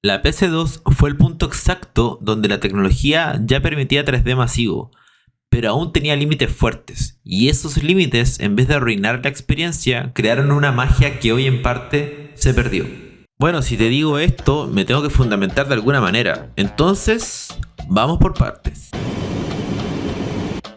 La PC2 fue el punto exacto donde la tecnología ya permitía 3D masivo, pero aún tenía límites fuertes, y esos límites, en vez de arruinar la experiencia, crearon una magia que hoy en parte se perdió. Bueno, si te digo esto, me tengo que fundamentar de alguna manera, entonces vamos por partes.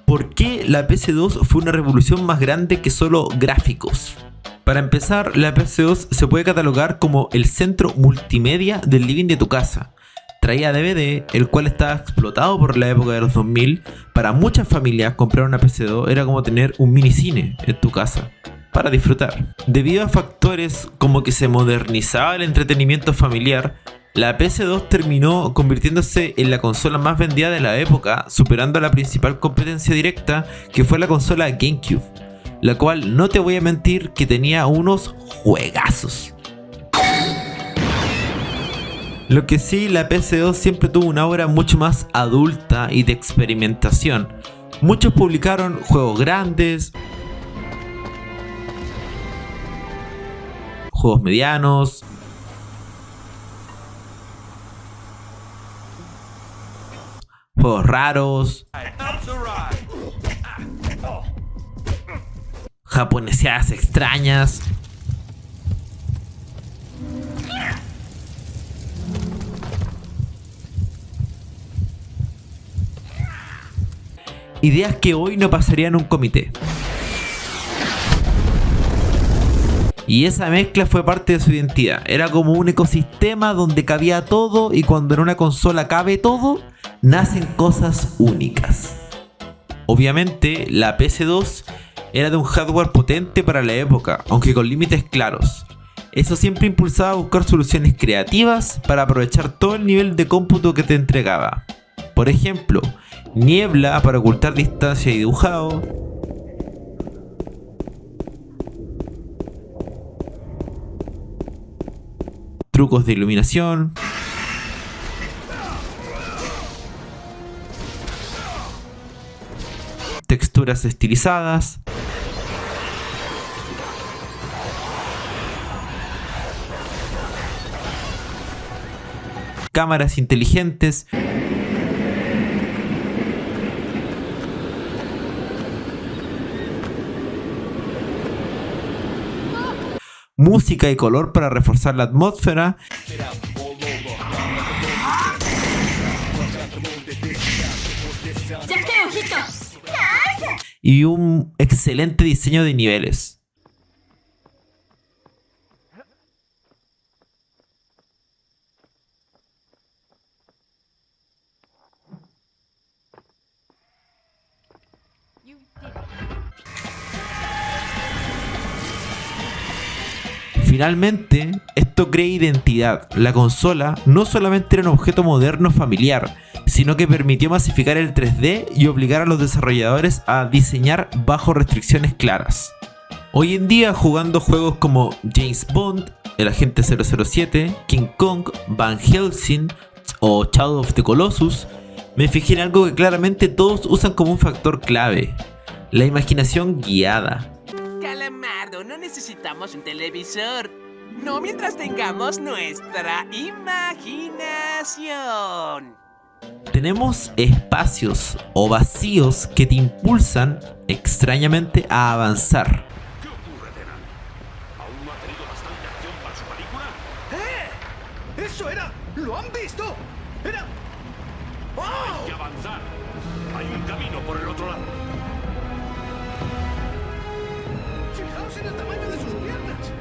¿Por qué la PC2 fue una revolución más grande que solo gráficos? Para empezar, la PC2 se puede catalogar como el centro multimedia del living de tu casa. Traía DVD, el cual estaba explotado por la época de los 2000. Para muchas familias comprar una PC2 era como tener un minicine en tu casa para disfrutar. Debido a factores como que se modernizaba el entretenimiento familiar, la PC2 terminó convirtiéndose en la consola más vendida de la época, superando a la principal competencia directa, que fue la consola GameCube, la cual, no te voy a mentir, que tenía unos juegazos. Lo que sí, la PC2 siempre tuvo una obra mucho más adulta y de experimentación. Muchos publicaron juegos grandes, juegos medianos, juegos raros, japoneseadas extrañas. Ideas que hoy no pasarían un comité. Y esa mezcla fue parte de su identidad. Era como un ecosistema donde cabía todo, y cuando en una consola cabe todo, nacen cosas únicas. Obviamente, la PC2 era de un hardware potente para la época, aunque con límites claros. Eso siempre impulsaba a buscar soluciones creativas para aprovechar todo el nivel de cómputo que te entregaba. Por ejemplo, niebla para ocultar distancia y dibujado, trucos de iluminación, texturas estilizadas, cámaras inteligentes, música y color para reforzar la atmósfera, y un excelente diseño de niveles. Finalmente, esto crea identidad. La consola no solamente era un objeto moderno familiar, sino que permitió masificar el 3D y obligar a los desarrolladores a diseñar bajo restricciones claras. Hoy en día, jugando juegos como James Bond, El Agente 007, King Kong, Van Helsing o Shadow of the Colossus, me fijé en algo que claramente todos usan como un factor clave: la imaginación guiada. Calamardo, no necesitamos un televisor. No mientras tengamos nuestra imaginación. Tenemos espacios o vacíos que te impulsan extrañamente a avanzar. ¿Qué ocurre, Tenan? ¿Aún no ha tenido bastante acción para su película? ¡Eso era! ¿Lo han visto? ¡Era! ¡Oh! Hay que avanzar. Hay un camino por el otro lado. ¡Fijaos en el tamaño de sus piernas!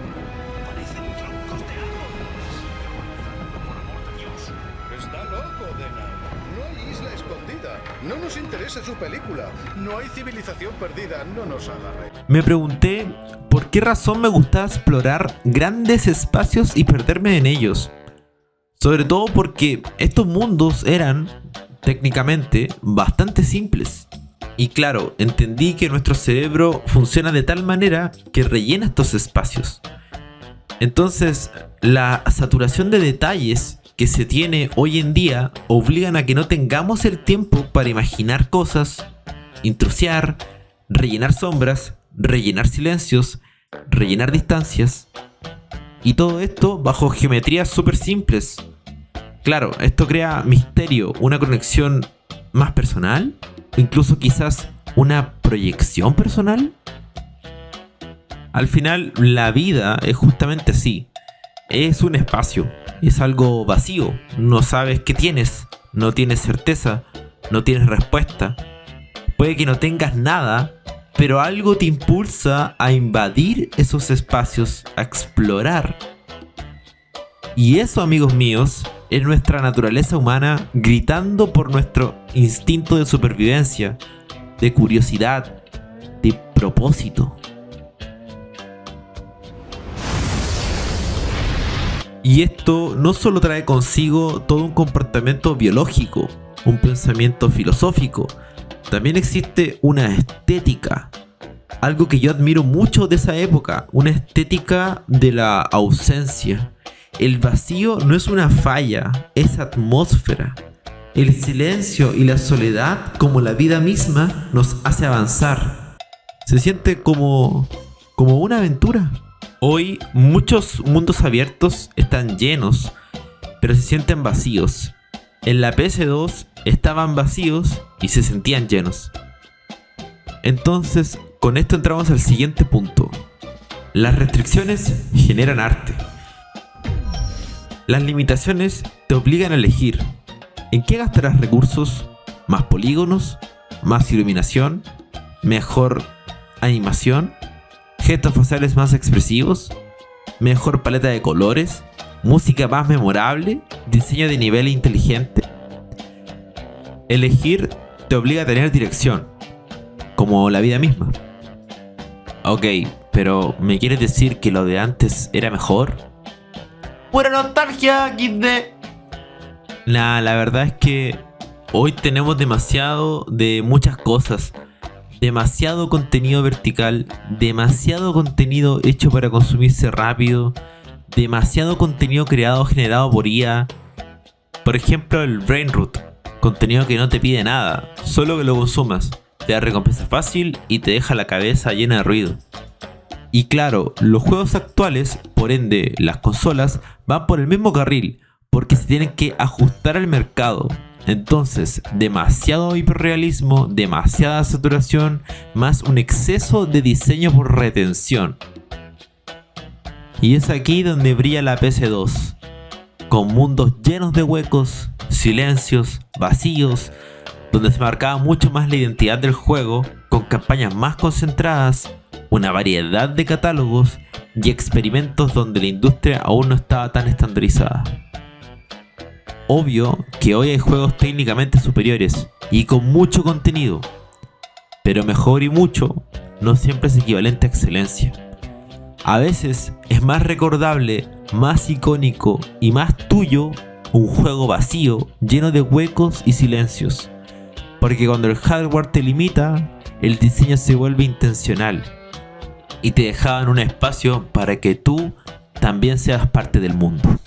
Parecen troncos de árboles. Sigue avanzando, por amor de Dios. Está loco, Denan. No hay isla escondida. No nos interesa su película. No hay civilización perdida. No nos haga reír. Me pregunté por qué razón me gustaba explorar grandes espacios y perderme en ellos. Sobre todo porque estos mundos eran, técnicamente, bastante simples. Y claro, entendí que nuestro cerebro funciona de tal manera que rellena estos espacios. Entonces, la saturación de detalles que se tiene hoy en día obligan a que no tengamos el tiempo para imaginar cosas, intrusiar, rellenar sombras, rellenar silencios, rellenar distancias. Y todo esto bajo geometrías súper simples. Claro, esto crea misterio, una conexión más personal, incluso quizás una proyección personal. Al final, la vida es justamente así. Es un espacio, es algo vacío. No sabes qué tienes, no tienes certeza, no tienes respuesta. Puede que no tengas nada, pero algo te impulsa a invadir esos espacios, a explorar. Y eso, amigos míos, es nuestra naturaleza humana gritando por nuestro instinto de supervivencia, de curiosidad, de propósito. Y esto no solo trae consigo todo un comportamiento biológico, un pensamiento filosófico, también existe una estética, algo que yo admiro mucho de esa época, una estética de la ausencia. El vacío no es una falla, es atmósfera. El silencio y la soledad, como la vida misma, nos hace avanzar. Se siente como una aventura. Hoy muchos mundos abiertos están llenos, pero se sienten vacíos. En la PS2 estaban vacíos y se sentían llenos. Entonces, con esto entramos al siguiente punto. Las restricciones generan arte. Las limitaciones te obligan a elegir. ¿En qué gastarás recursos? ¿Más polígonos? ¿Más iluminación? ¿Mejor animación? ¿Gestos faciales más expresivos? ¿Mejor paleta de colores? ¿Música más memorable? ¿Diseño de nivel inteligente? Elegir te obliga a tener dirección, como la vida misma. Ok, pero ¿me quieres decir que lo de antes era mejor? ¡Pura nostalgia, XD! Nah, la verdad es que hoy tenemos demasiado de muchas cosas. Demasiado contenido vertical, demasiado contenido hecho para consumirse rápido, demasiado contenido generado por IA. Por ejemplo, el Brain Root, contenido que no te pide nada, solo que lo consumas. Te da recompensa fácil y te deja la cabeza llena de ruido. Y claro, los juegos actuales, por ende las consolas, van por el mismo carril, porque se tienen que ajustar al mercado. Entonces, demasiado hiperrealismo, demasiada saturación, más un exceso de diseño por retención. Y es aquí donde brilla la PS2, con mundos llenos de huecos, silencios, vacíos, donde se marcaba mucho más la identidad del juego, con campañas más concentradas, una variedad de catálogos y experimentos donde la industria aún no estaba tan estandarizada. Obvio que hoy hay juegos técnicamente superiores y con mucho contenido, pero mejor y mucho no siempre es equivalente a excelencia. A veces es más recordable, más icónico y más tuyo un juego vacío, lleno de huecos y silencios, porque cuando el hardware te limita, el diseño se vuelve intencional y te dejaban un espacio para que tú también seas parte del mundo.